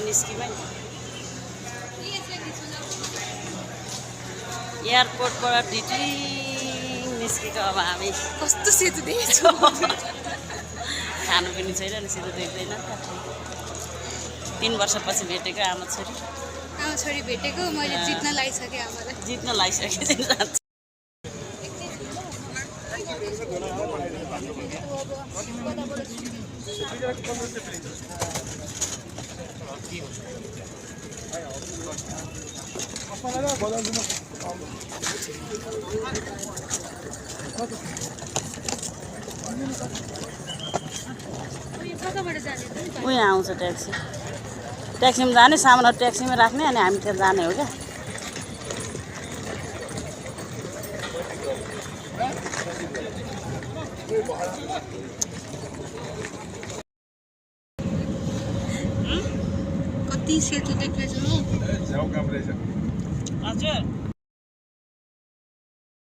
निस्किमै एयरपोर्टबाट ढिटी निस्केको अब हामी कस्तो सेतो देखेको खानु पनि छैन नि सेतो देख्दैन 3 वर्षपछि भेटेको आमा छोरी भेटेको मैले जित्न लागिसके आमालाई जित्न लागिसके उही आउँछ ट्याक्सीमा जाने सामान ट्याक्सीमा राख्ने अनि हामी त्यहाँ जाने हो क्या कति सेतो देख्दैछु हजुर